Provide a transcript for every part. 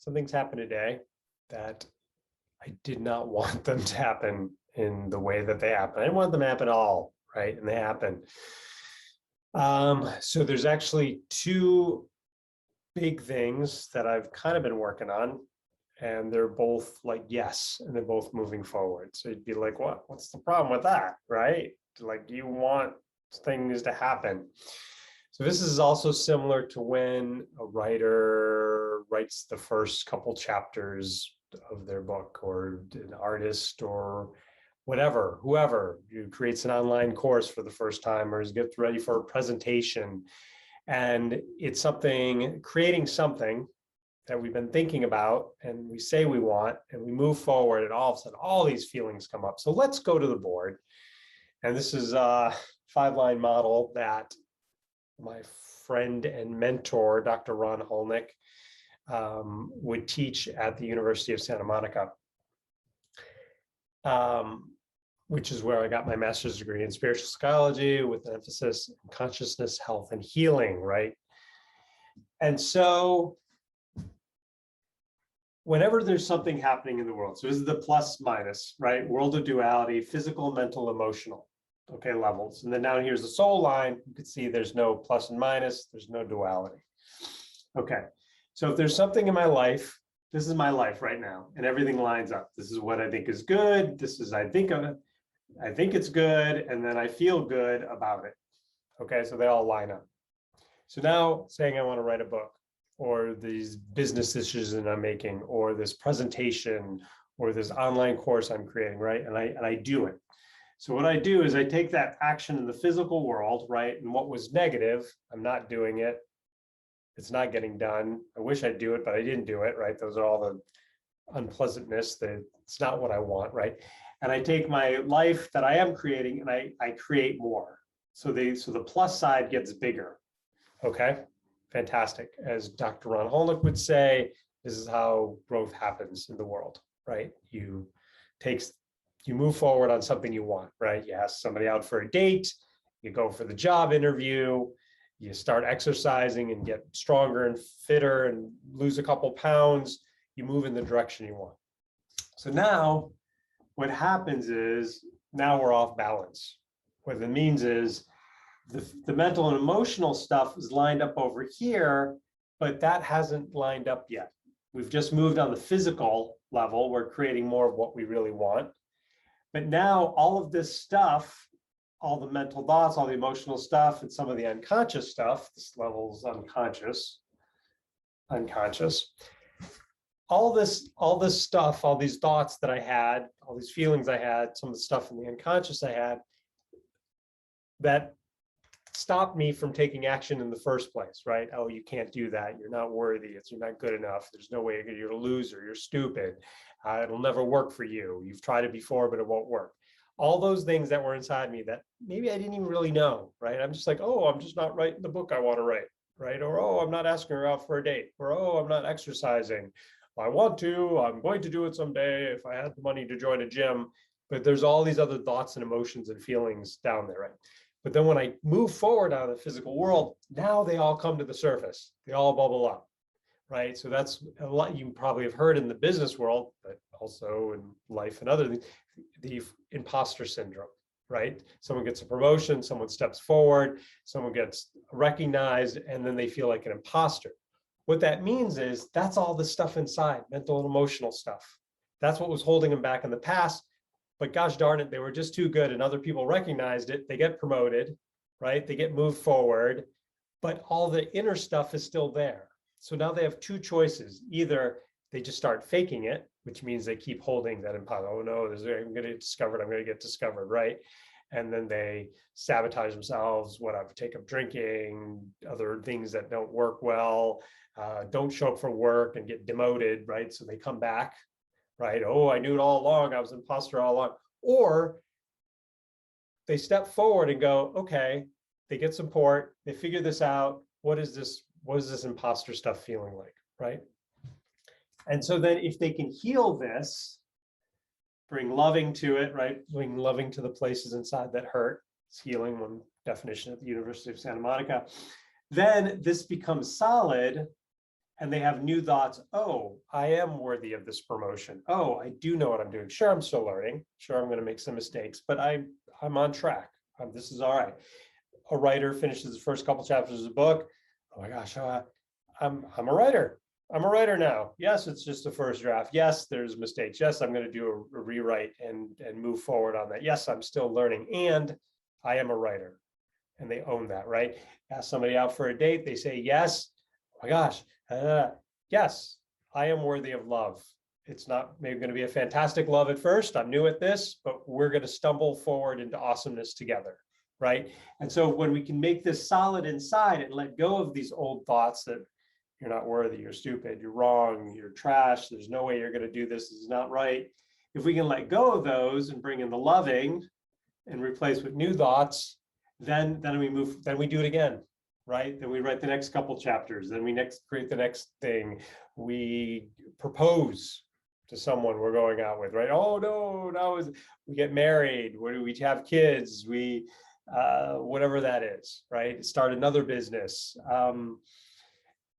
some things happened today that I did not want them to happen in the way that they happen. I didn't want them to happen at all, right? And they happen. So there's actually two big things that I've kind of been working on, and they're both like yes, and they're both moving forward. So you'd be like, what's the problem with that, right? Like, you want things to happen. So this is also similar to when a writer writes the first couple chapters of their book, or an artist, or whatever, whoever creates an online course for the first time, or gets ready for a presentation. And it's creating something that we've been thinking about, and we say we want, and we move forward, and all of a sudden all these feelings come up. So let's go to the board. And this is a 5-line model that my friend and mentor, Dr. Ron Holnick, would teach at the University of Santa Monica, which is where I got my master's degree in spiritual psychology, with an emphasis in consciousness, health, and healing, right? And so whenever there's something happening in the world, so this is the plus minus, right? World of duality, physical, mental, emotional, okay, levels. And then down here's the soul line. You can see there's no plus and minus, there's no duality. Okay, so if there's something in my life, this is my life right now, and everything lines up. This is what I think is good. This is, I think it's good, and then I feel good about it. Okay, so they all line up. So now saying I want to write a book, or these business decisions I'm making, or this presentation, or this online course I'm creating, right? And I do it. So what I do is I take that action in the physical world, right? And what was negative, I'm not doing it. It's not getting done. I wish I'd do it, but I didn't do it, right? Those are all the unpleasantness, that it's not what I want, right? And I take my life that I am creating, and I create more. So the plus side gets bigger. Okay, fantastic. As Dr. Ron Holnick would say, this is how growth happens in the world, right? You move forward on something you want, right? You ask somebody out for a date, you go for the job interview, you start exercising and get stronger and fitter and lose a couple pounds, you move in the direction you want. So now what happens is, now we're off balance. What it means is the mental and emotional stuff is lined up over here, but that hasn't lined up yet. We've just moved on the physical level. We're creating more of what we really want. But now all of this stuff, all the mental thoughts, all the emotional stuff, and some of the unconscious stuff, this level is unconscious. All this stuff, all these thoughts that I had, all these feelings I had, some of the stuff in the unconscious I had, that stopped me from taking action in the first place, right? Oh, you can't do that. You're not worthy. You're not good enough. There's no way. You're a loser. You're stupid. It'll never work for you. You've tried it before, but it won't work. All those things that were inside me that maybe I didn't even really know, right? I'm just like, oh, I'm just not writing the book I want to write, right? Or, oh, I'm not asking her out for a date. Or, oh, I'm not exercising. I want to. I'm going to do it someday if I had the money to join a gym. But there's all these other thoughts and emotions and feelings down there, right? But then when I move forward on the physical world, now they all come to the surface. They all bubble up, right? So that's a lot you probably have heard in the business world, but also in life and other things, the imposter syndrome, right? Someone gets a promotion, someone steps forward, someone gets recognized, and then they feel like an imposter. What that means is that's all the stuff inside, mental and emotional stuff. That's what was holding them back in the past. But gosh darn it, they were just too good, and other people recognized it. They get promoted, right? They get moved forward, but all the inner stuff is still there. So now they have two choices. Either they just start faking it, which means they keep holding that imposter. Oh no, I'm going to get discovered. I'm going to get discovered, right? And then they sabotage themselves, whatever, take up drinking, other things that don't work well, don't show up for work and get demoted, right? So they come back, right? Oh, I knew it all along. I was an imposter all along. Or they step forward and go, okay, they get support. They figure this out. What is this imposter stuff feeling like, right? And so then if they can heal this, bring loving to it, right? Bring loving to the places inside that hurt. It's healing, one definition at the University of Santa Monica. Then this becomes solid. and they have new thoughts. Oh, I am worthy of this promotion. Oh, I do know what I'm doing. Sure, I'm still learning. Sure, I'm going to make some mistakes, but I'm on track. This is all right. A writer finishes the first couple chapters of the book. Oh my gosh, I'm a writer. I'm a writer now. Yes, it's just the first draft. Yes, there's mistakes. Yes, I'm going to do a rewrite and move forward on that. Yes, I'm still learning, and I am a writer, and they own that, right? Ask somebody out for a date, they say yes. Oh my gosh, yes, I am worthy of love. It's not maybe going to be a fantastic love at first. I'm new at this, but we're going to stumble forward into awesomeness together, right? And so when we can make this solid inside and let go of these old thoughts that you're not worthy, you're stupid, you're wrong, you're trash, there's no way you're going to do this, this is not right. If we can let go of those and bring in the loving and replace with new thoughts, then we do it again, right? Then we write the next couple chapters, then we create the next thing. We propose to someone we're going out with, right? Oh no, we get married, we have kids, we whatever that is, right? Start another business.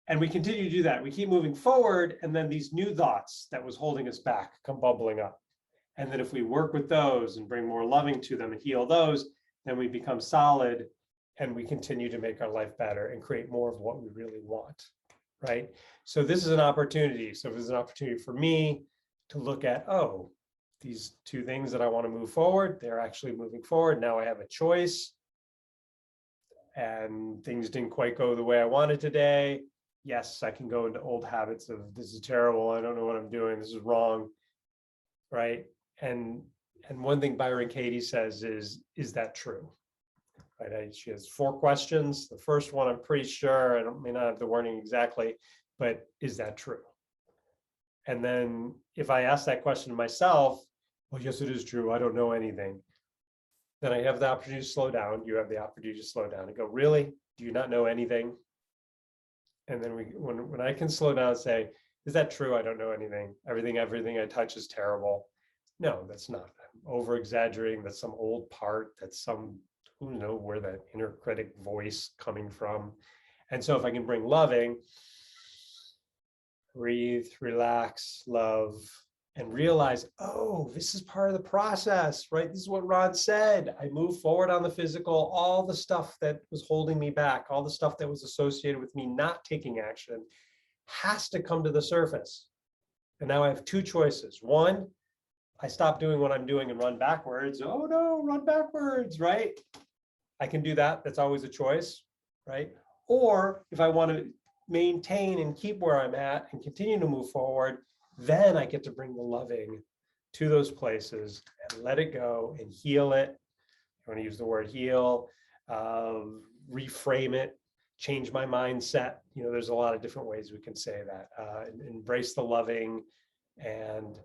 And we continue to do that. We keep moving forward, and then these new thoughts that was holding us back come bubbling up. And then if we work with those and bring more loving to them and heal those, then we become solid and we continue to make our life better and create more of what we really want, right? So this is an opportunity. So if it's an opportunity for me to look at, oh, these two things that I want to move forward, they're actually moving forward. Now I have a choice, and things didn't quite go the way I wanted today. Yes, I can go into old habits of this is terrible, I don't know what I'm doing, this is wrong, right? And one thing Byron Katie says is that true? Right? She has 4 questions. The first one, I'm pretty sure, I may not have the wording exactly, but is that true? And then if I ask that question to myself, well, yes, it is true, I don't know anything. Then I have the opportunity to slow down. You have the opportunity to slow down and go, really? Do you not know anything? And then when I can slow down and say, is that true? I don't know anything. Everything I touch is terrible. No, that's not. I'm over exaggerating. That's some old part. That's some, who knows where that inner critic voice coming from. And so if I can bring loving, breathe, relax, love, and realize, oh, this is part of the process, right? This is what Ron said. I move forward on the physical, all the stuff that was holding me back, all the stuff that was associated with me not taking action has to come to the surface. And now I have 2 choices. One, I stop doing what I'm doing and run backwards. Oh no, run backwards, right? I can do that. That's always a choice, right? Or if I want to maintain and keep where I'm at and continue to move forward, then I get to bring the loving to those places and let it go and heal it. I want to use the word heal, reframe it, change my mindset. You know, there's a lot of different ways we can say that. Embrace the loving. And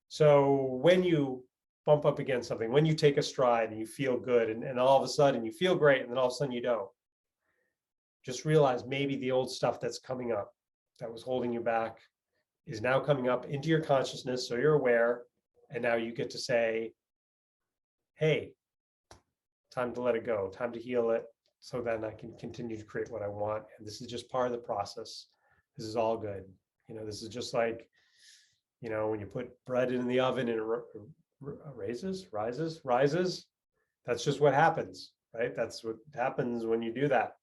so when you bump up against something, when you take a stride and you feel good, and all of a sudden you feel great, and then all of a sudden you don't, just realize maybe the old stuff that's coming up that was holding you back is now coming up into your consciousness, so you're aware, and now you get to say, hey, time to let it go, time to heal it, so then I can continue to create what I want. And this is just part of the process. This is all good. You know, this is just like, you know, when you put bread in the oven and it rises, that's just what happens, right? That's what happens when you do that.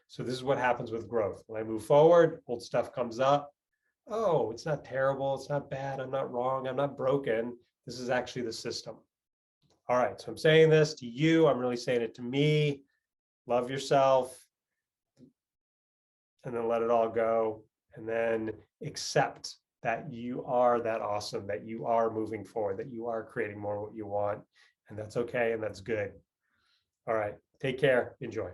So this is what happens with growth. When I move forward, old stuff comes up. Oh, it's not terrible, it's not bad, I'm not wrong, I'm not broken. This is actually the system. All right, so I'm saying this to you, I'm really saying it to me. Love yourself, and then let it all go, and then accept that you are that awesome, that you are moving forward, that you are creating more what you want, and that's okay, and that's good. All right, take care, enjoy.